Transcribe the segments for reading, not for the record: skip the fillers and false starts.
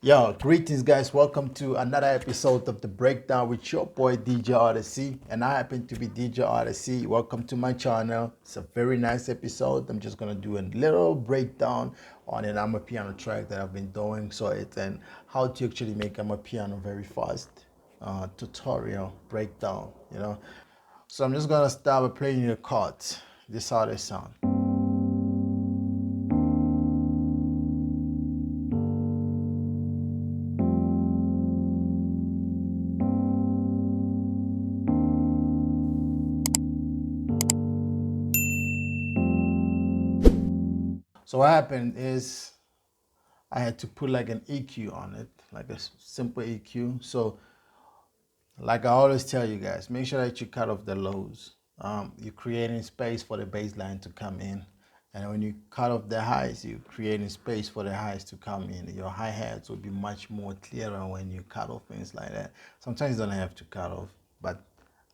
Yo, greetings guys, welcome to another episode of The Breakdown with your boy DJ Odyccy, and I happen to be DJ Odyccy. Welcome to my channel. It's a very nice episode. I'm just gonna do a little breakdown on an Amapiano track that I've been doing. So it's an how to actually make Amapiano very fast tutorial breakdown, So I'm just gonna start by playing the chords. This is how they sound. So what happened is I had to put like an EQ on it, like a simple EQ. So like I always tell you guys, make sure that you cut off the lows. You're creating space for the bass line to come in. And when you cut off the highs, you're creating space for the highs to come in. Your hi-hats will be much more clearer when you cut off things like that. Sometimes you don't have to cut off, but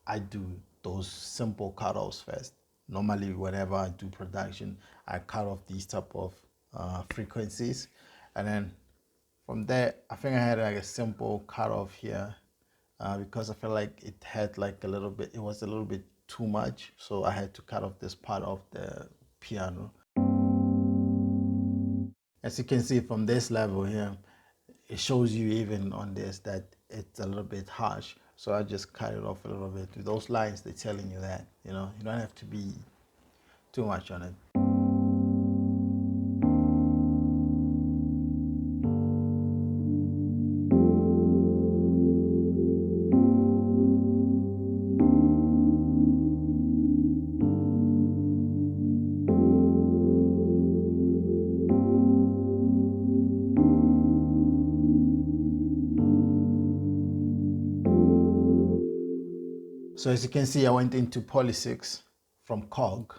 I do those simple cutoffs first. Normally, whenever I do production, I cut off these type of frequencies. And then from there, I think I had like a simple cutoff here because I felt like it had like it was a little bit too much. So I had to cut off this part of the piano. As you can see from this level here, it shows you even on this that it's a little bit harsh. So I just cut it off a little bit. With those lines, they're telling you that, you don't have to be too much on it. So as you can see, I went into Poly 6 from Cog,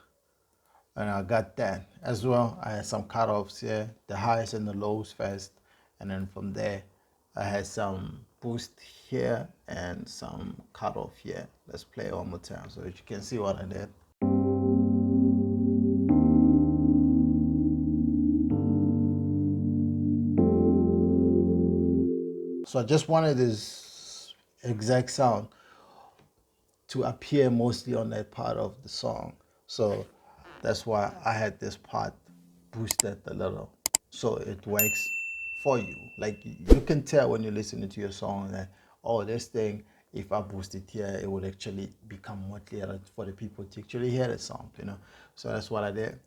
and I got that. As well, I had some cutoffs here, the highs and the lows first, and then from there, I had some boost here and some cutoff here. Let's play it one more time so that you can see what I did. So I just wanted this exact sound to appear mostly on that part of the song. So that's why I had this part boosted a little. So it works for you. Like you can tell when you're listening to your song that, oh, this thing, if I boost it here, it would actually become more clear for the people to actually hear the song, So that's what I did.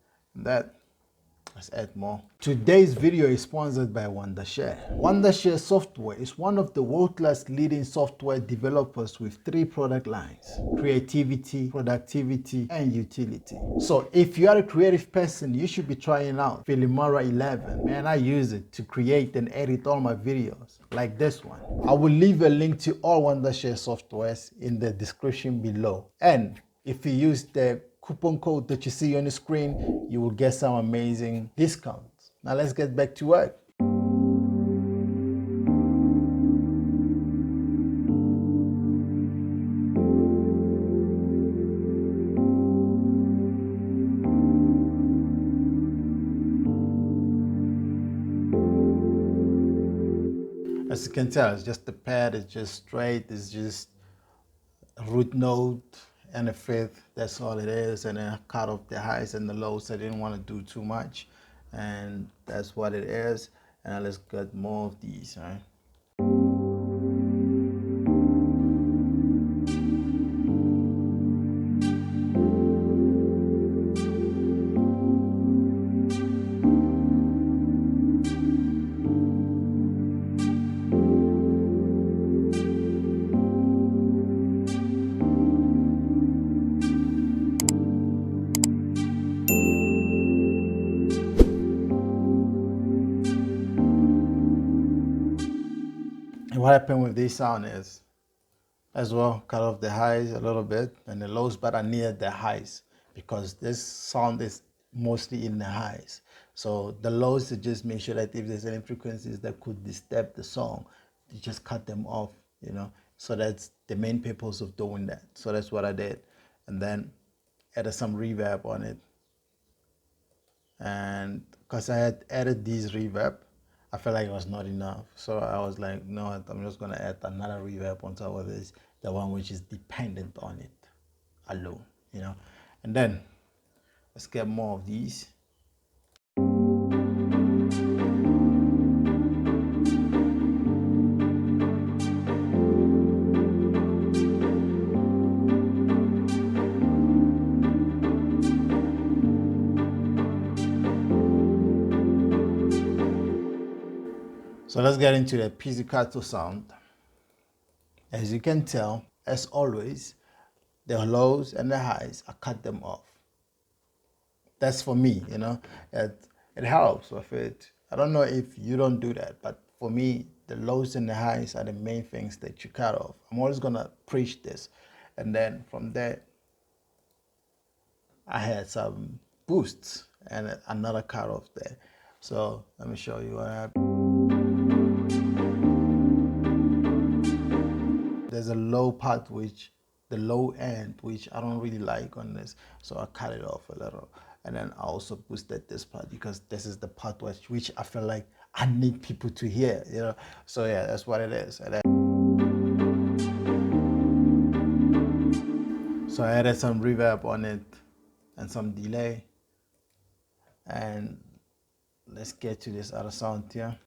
Let's add more. Today's video is sponsored by Wondershare. Wondershare software is one of the world-class leading software developers with 3 product lines: creativity, productivity, and utility. So if you are a creative person, you should be trying out Filmora 11. Man, I use it to create and edit all my videos, like this one. I will leave a link to all Wondershare softwares in the description below. And if you use the coupon code that you see on the screen, you will get some amazing discounts. Now let's get back to work. As you can tell, it's just the pad, it's just straight, it's just root note and a fifth. That's all it is. And then I cut off the highs and the lows. I didn't want to do too much, and that's what it is. And now let's get more of these, right? And what happened with this sound is, as well, cut off the highs a little bit and the lows, but I needed the highs because this sound is mostly in the highs. So the lows, to just make sure that if there's any frequencies that could disturb the song, you just cut them off, So that's the main purpose of doing that. So that's what I did. And then added some reverb on it. And because I had added these reverb, I felt like it was not enough. So I was like, no, I'm just gonna add another reverb on top of this, the one which is dependent on it alone, you know. And then let's get more of these. So let's get into the pizzicato sound. As you can tell, as always, the lows and the highs, I cut them off. That's for me, you know. It helps with it. I don't know if you don't do that, but for me, the lows and the highs are the main things that you cut off. I'm always gonna preach this. And then from there, I had some boosts and another cut off there. So let me show you what happened. There's a low part, the low end, which I don't really like on this. So I cut it off a little. And then I also boosted this part because this is the part which I feel like I need people to hear, you know. So yeah, that's what it is. So I added some reverb on it and some delay. And let's get to this other sound here.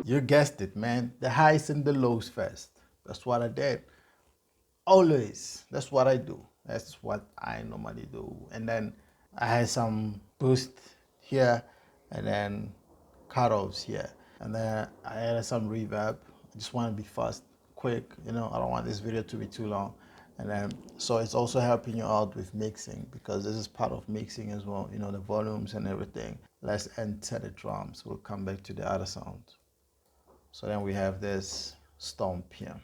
You guessed it, man. The highs and the lows first. That's what I did. Always. That's what I do. That's what I normally do. And then I had some boost here and then cutoffs here. And then I added some reverb. I just want to be fast, quick. You know, I don't want this video to be too long. And then, so it's also helping you out with mixing because this is part of mixing as well. You know, the volumes and everything. Let's enter the drums. We'll come back to the other sounds. So then we have this stomp here.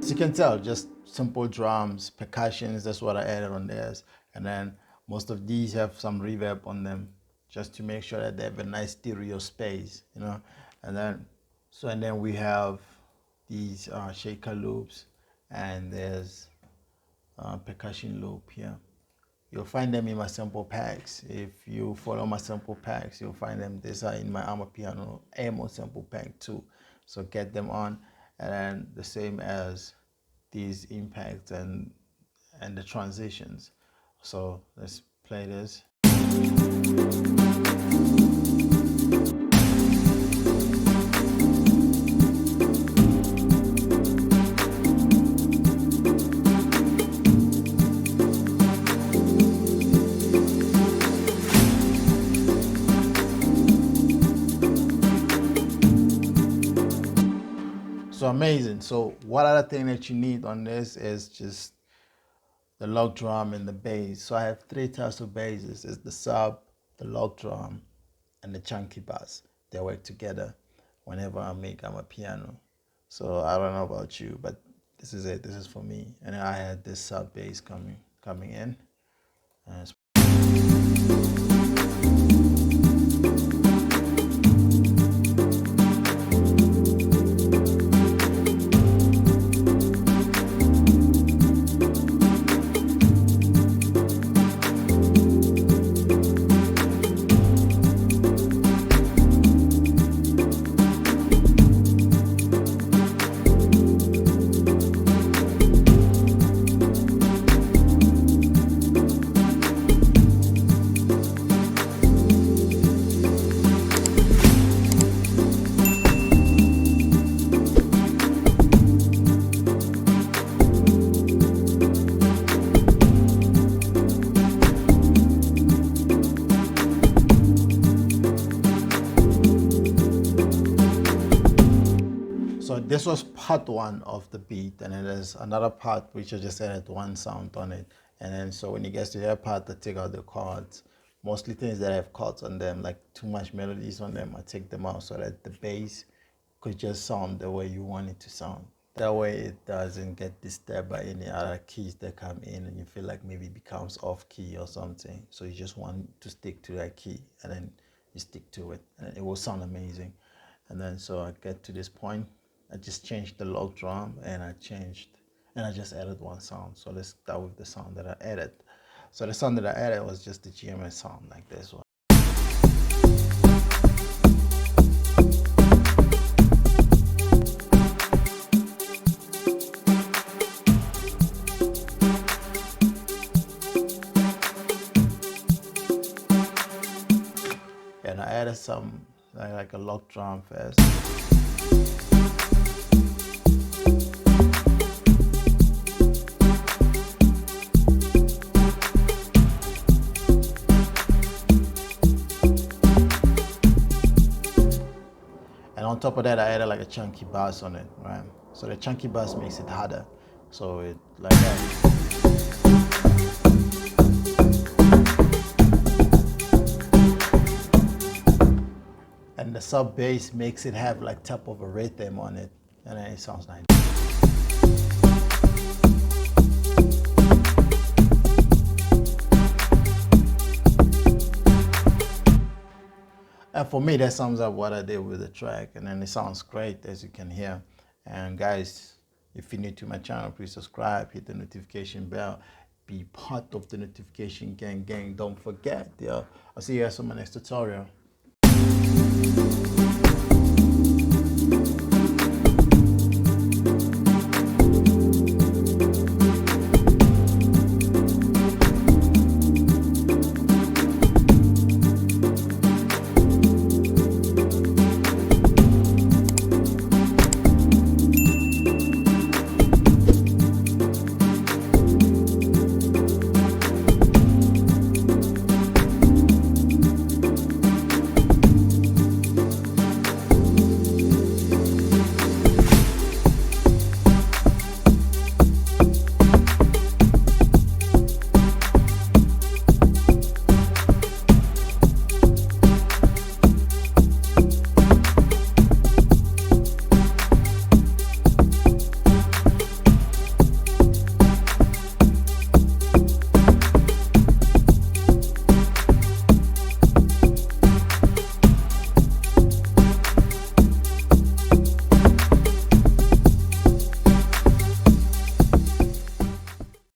You can tell, just simple drums, percussions, that's what I added on theirs. And then most of these have some reverb on them just to make sure that they have a nice stereo space, you know. And then we have these shaker loops, and there's percussion loop here. You'll find them in my sample packs. If you follow my sample packs, you'll find them. These are in my Amapiano ammo sample pack too. So get them on. And then the same as these impacts and the transitions. So let's play this. So amazing. So what other thing that you need on this is just the log drum and the bass. So I have 3 types of basses. It's the sub, the log drum, and the chunky bass. They work together whenever I make Amapiano. So I don't know about you, but this is it. This is for me. And I had this sub bass coming in. this was part one of the beat, and then there's another part which I just added one sound on it. And then so when it gets to that part, I take out the chords. Mostly things that have chords on them, like too much melodies on them, I take them out so that the bass could just sound the way you want it to sound. That way it doesn't get disturbed by any other keys that come in and you feel like maybe it becomes off key or something. So you just want to stick to that key and then you stick to it and it will sound amazing. And then so I get to this point, I just changed the log drum and I just added one sound. So let's start with the sound that I added. So the sound that I added was just the GMS sound like this one. And I added some like a log drum first. And on top of that, I added like a chunky bass on it, right? So the chunky bass makes it harder. So it like that. And the sub bass makes it have like type of a rhythm on it, and then it sounds nice. And for me, that sums up what I did with the track, and then it sounds great as you can hear. And guys, if you're new to my channel, please subscribe, hit the notification bell, be part of the notification gang. Don't forget, I'll see you guys on my next tutorial.